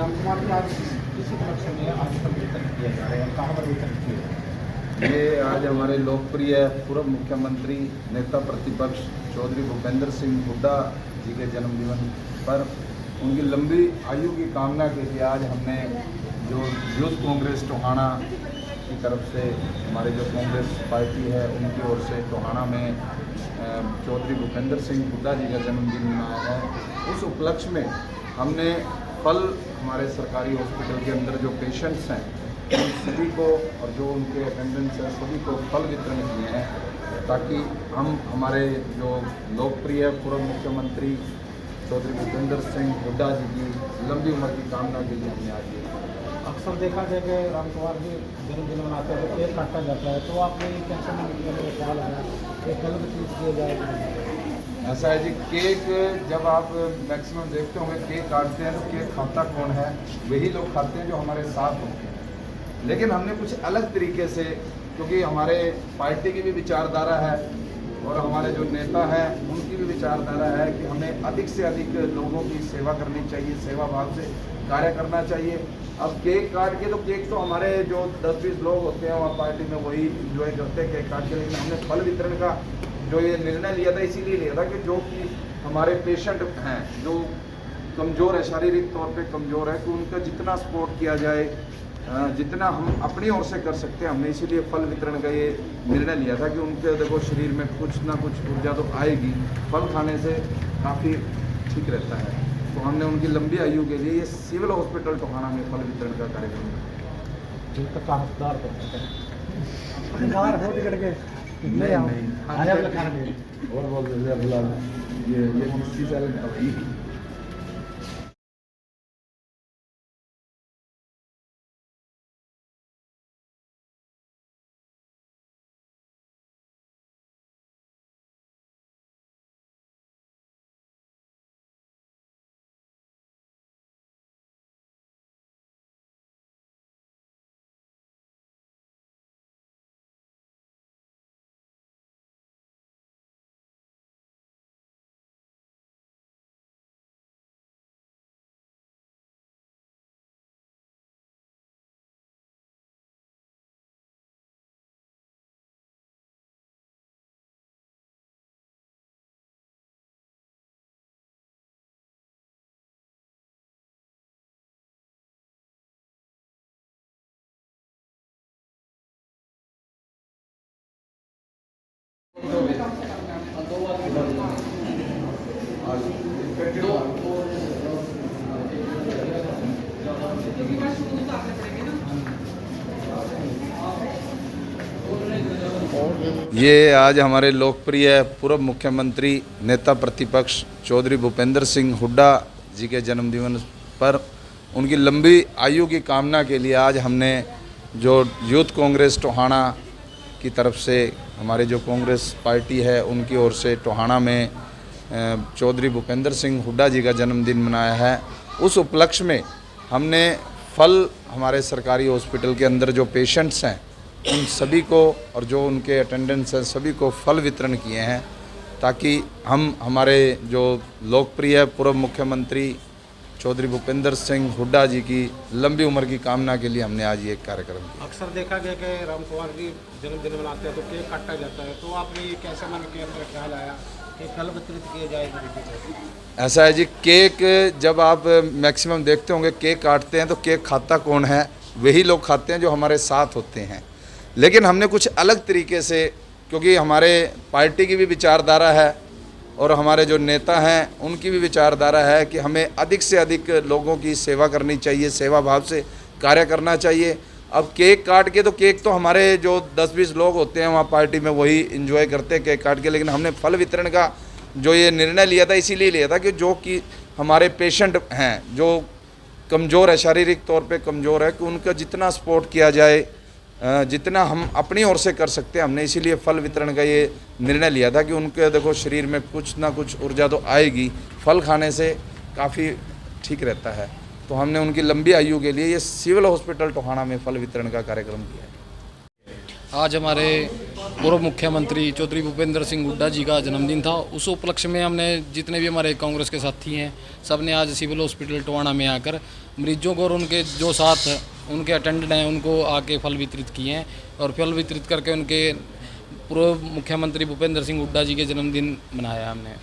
रामकुमार जी, आज किस उपलक्ष्य में आज फल वितरण किया जा रहा है, कहाँ पर वितरण किया जा रहा है? ये आज हमारे लोकप्रिय पूर्व मुख्यमंत्री नेता प्रतिपक्ष चौधरी भूपेंद्र सिंह हुड्डा जी के जन्मदिन पर उनकी लंबी आयु की कामना के लिए आज हमने जो यूथ कांग्रेस टोहाना की तरफ से हमारे जो कांग्रेस पार्टी है उनकी ओर से टोहाना में चौधरी भूपेंद्र सिंह हुड्डा जी का जन्मदिन मनाया है। उस उपलक्ष्य में हमने फल हमारे सरकारी हॉस्पिटल के अंदर जो पेशेंट्स हैं उन सभी को और जो उनके अटेंडेंस है सभी को फल वितरण किए हैं ताकि हम हमारे जो लोकप्रिय पूर्व मुख्यमंत्री चौधरी भूपेंद्र सिंह हुड्डा जी की लंबी उम्र की कामना के लिए हमने आज ये। अक्सर देखा जाए कि रामकुमार जी जन्मदिन मनाते हैं तो केक काटा जाता है, तो आपने कैसे ख्याल आया कि कल वितरित किया जाए? ऐसा है जी, केक जब आप मैक्सिमम देखते होंगे केक काटते हैं तो केक खाता कौन है? वही लोग खाते हैं जो हमारे साथ होते हैं। लेकिन हमने कुछ अलग तरीके से, क्योंकि हमारे पार्टी की भी विचारधारा है और हमारे जो नेता हैं उनकी भी विचारधारा है कि हमें अधिक से अधिक लोगों की सेवा करनी चाहिए, सेवा भाव से कार्य करना चाहिए। अब केक काट के तो केक तो हमारे जो 10-20 लोग होते हैं वहाँ पार्टी में वही इंजॉय करते हैं केक काट के, लेकिन हमने फल वितरण का जो ये निर्णय लिया था इसीलिए लिया था कि जो कि हमारे पेशेंट हैं जो कमज़ोर है, शारीरिक तौर पे कमज़ोर है, कि उनका जितना सपोर्ट किया जाए, जितना हम अपनी ओर से कर सकते हैं, हमने इसीलिए फल वितरण का ये निर्णय लिया था कि उनके देखो शरीर में कुछ ना कुछ ऊर्जा तो आएगी, फल खाने से काफ़ी ठीक रहता है। तो हमने उनकी लंबी आयु के लिए ये सिविल हॉस्पिटल टोहाना में फल वितरण का कार्यक्रम किया। जिनका कामदार करते हैं नहीं और बोल दे ये किसी साल का भाई। ये आज हमारे लोकप्रिय पूर्व मुख्यमंत्री नेता प्रतिपक्ष चौधरी भूपेंद्र सिंह हुड्डा जी के जन्मदिन पर उनकी लंबी आयु की कामना के लिए आज हमने जो यूथ कांग्रेस टोहाना की तरफ से हमारे जो कांग्रेस पार्टी है उनकी ओर से टोहाना में चौधरी भूपेंद्र सिंह हुड्डा जी का जन्मदिन मनाया है। उस उपलक्ष्य में हमने फल हमारे सरकारी हॉस्पिटल के अंदर जो पेशेंट्स हैं उन सभी को और जो उनके अटेंडेंस हैं सभी को फल वितरण किए हैं ताकि हम हमारे जो लोकप्रिय पूर्व मुख्यमंत्री चौधरी भूपेंद्र सिंह हुड्डा जी की लंबी उम्र की कामना के लिए हमने आज ये कार्यक्रम किया। अक्सर देखा गया कि रामकुमार जी जन्मदिन मनाते हैं तो केक काटा जाता है, तो आपने ये कैसे मन के अंदर ख्याल आया कि कल वितरित किया जाएगा? ऐसा है जी, केक जब आप मैक्सिमम देखते होंगे केक काटते हैं तो केक खाता कौन है? वही लोग खाते हैं जो हमारे साथ होते हैं। लेकिन हमने कुछ अलग तरीके से, क्योंकि हमारे पार्टी की भी विचारधारा है और हमारे जो नेता हैं उनकी भी विचारधारा है कि हमें अधिक से अधिक लोगों की सेवा करनी चाहिए, सेवा भाव से कार्य करना चाहिए। अब केक काट के तो केक तो हमारे जो 10-20 लोग होते हैं वहाँ पार्टी में वही इंजॉय करते हैं केक काट के, लेकिन हमने फल वितरण का जो ये निर्णय लिया था इसीलिए लिया था कि जो कि हमारे पेशेंट हैं जो कमज़ोर है, शारीरिक तौर पे कमज़ोर है, कि उनका जितना सपोर्ट किया जाए, जितना हम अपनी ओर से कर सकते हैं, हमने इसीलिए फल वितरण का ये निर्णय लिया था कि उनके देखो शरीर में कुछ ना कुछ ऊर्जा तो आएगी, फल खाने से काफ़ी ठीक रहता है। तो हमने उनकी लंबी आयु के लिए ये सिविल हॉस्पिटल टोहाना में फल वितरण का कार्यक्रम किया है। आज हमारे पूर्व मुख्यमंत्री चौधरी भूपेंद्र सिंह हुड्डा जी का जन्मदिन था। उस उपलक्ष्य में हमने जितने भी हमारे कांग्रेस के साथी हैं सब ने आज सिविल हॉस्पिटल टोहाना में आकर मरीजों को और उनके जो साथ उनके अटेंडेंट हैं उनको आके फल वितरित किए हैं और फल वितरित करके उनके पूर्व मुख्यमंत्री भूपेंद्र सिंह हुड्डा जी के जन्मदिन मनाया हमने।